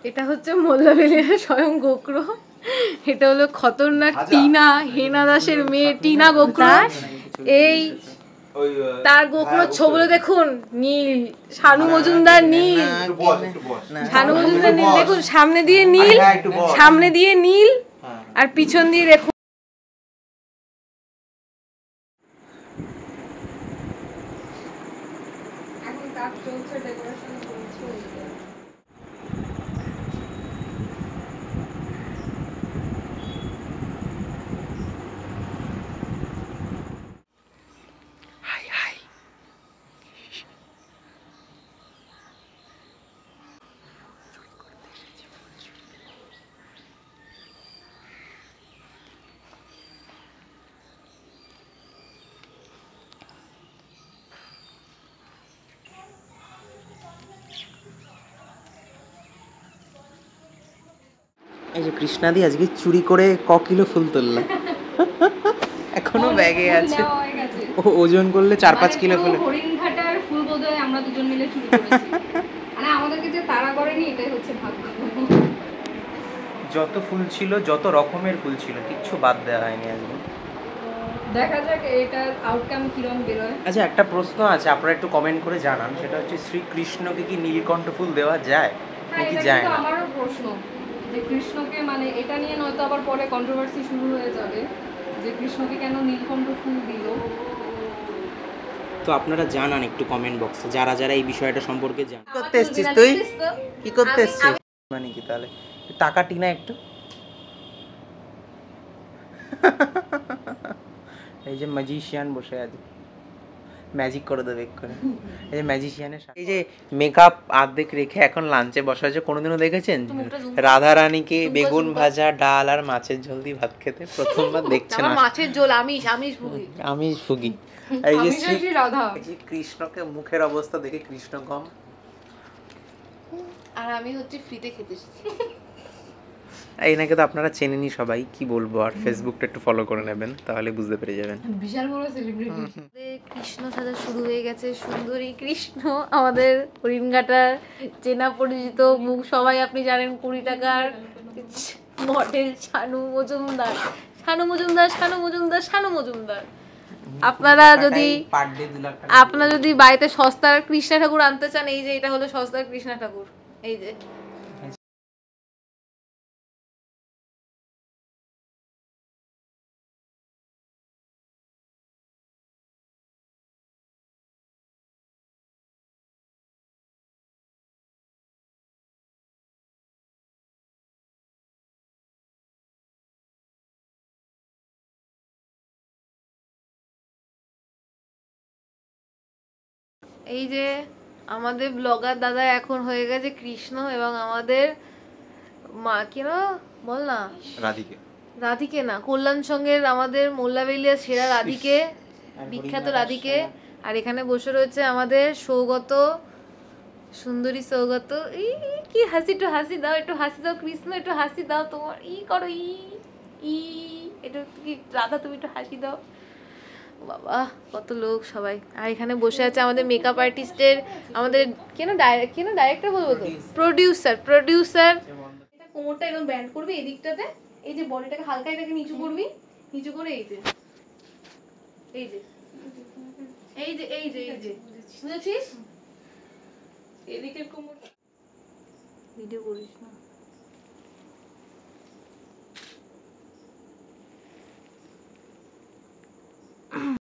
এটা হচ্ছে মোল্লাবেলিয়া স্বয়ং গোক্র। এটা হলো খতরনাক টিনা, হেনা দাসের মেয়ে টিনা গোক্র। এই তার গোক্র ছবিগুলো দেখুন, নীল। শানু মজুমদার নীল, শানু মজুমদার নীল দেখুন, সামনে দিয়ে নীল, সামনে দিয়ে নীল, আর পিছন দিয়ে দেখুন। এখন কাজ চলছে, ডেকোরেশন চলছে। এই যে কৃষ্ণাদি আজকে চুরি করে কিলো ফুল তুললাম, এখনো ব্যাগে আছে। ও ওজন করলে 4-5 কিলো ফুল। হরিণঘাটার ফুল বোধহয় আমরা দুজন মিলে চুরি করেছি। মানে আমাদেরকে যে তাড়া করেনি, এটাই হচ্ছে ভাগ্য। যত ফুল ছিল, যত রকমের ফুল ছিল, কিচ্ছু বাদ দেওয়া হয়নি আজকে। দেখা যাক এটার আউটকাম কিরকম বেরোয়। আচ্ছা, একটা প্রশ্ন আছে, আপনারা একটু কমেন্ট করে জানান। সেটা হচ্ছে, শ্রীকৃষ্ণকে কি নীলকণ্ঠ ফুল দেওয়া যায় নাকি যায় না? আমারও প্রশ্ন যে কৃষ্ণকে, মানে এটা নিয়ে নয়তো আবার পরে কন্ট্রোভার্সি শুরু হয়ে যাবে যে কৃষ্ণকে কেন নীলকণ্ঠ ফুল দিল। তো আপনারা জানান একটু কমেন্ট বক্সে, যারা যারা এই বিষয়টা সম্পর্কে জানেন। কি করতে এসেছিস তুই? কি করতে এসেছিস? মানে কি তাহলে টাকা টিনা একটু। এই যে ম্যাজিশিয়ান বসে আছে, ম্যাজিক করে দেবে এক্ষুনি। এই যে ম্যাজিশিয়ানের, এই যে মেকআপ আর্ধেক রেখে এখন লাঞ্চে বসা হয়েছে। কোনোদিনও দেখেছেন রাধা রানীকে বেগুন ভাজা, ডাল আর মাছের ঝোল দিয়ে ভাত খেতে? প্রথমবার দেখছেন? মাছের ঝোল আমিষ ভুগি, আমিষ ভুগি। এই যে কৃষ্ণকে মুখের অবস্থা দেখে কৃষ্ণ কম, আর আমি হচ্ছে ফ্রিতে খেতে এসেছি। এনাকে তো আপনারা চেনেনই সবাই, কি বলবো আর। ফেসবুকটা একটু ফলো করে নেবেন, তাহলে বুঝতে পেরে যাবেন। বিশাল বড় সেলিব্রিটি। কৃষ্ণ সাজা শুরু হয়ে গেছে, সুন্দরী কৃষ্ণ। আমাদের হরিণঘাটার চেনা পরিচিত মুখ, সবাই আপনি জানেন, 20 টাকার মডেল শানু মজুমদার। শানু মজুমদার, শানু মজুমদার, শানু মজুমদার। আপনারা যদি বাড়িতে সস্তার কৃষ্ণা ঠাকুর আনতে চান, এই যে এটা হলো সস্তার কৃষ্ণা ঠাকুর। এই যে এই যে আমাদের ব্লগার দাদা এখন হয়ে গেছে কৃষ্ণ, এবং আমাদের মা কেন বল না, রাধিকে না, কল্যাণ সঙ্গের আমাদের মোল্লাবেলিয়া সেরা রাধিকে, বিখ্যাত রাধিকে। আর এখানে বসে রয়েছে আমাদের সৌগত, সুন্দরী সৌগত। কি হাসি, একটু হাসি দাও, একটু হাসি দাও কৃষ্ণ, একটু হাসি দাও। তোমার করো ই এটা কি রাধা, তুমি একটু হাসি দাও। বাবা কত লোক সবাই। আর এখানে বসে আছে আমাদের মেকআপ আর্টিস্টের, আমাদের ডাইরেক্টর বলবো তো, প্রোডিউসার। এটা কোমরটা এরকম ব্যান্ড করবি এদিকটাতে, এই যে বডিটাকে হালকা এটাকে নিচু করবি, নিচু করে এই যে বুঝেছিস? এদিকের কোমর ভিডিও করিস না।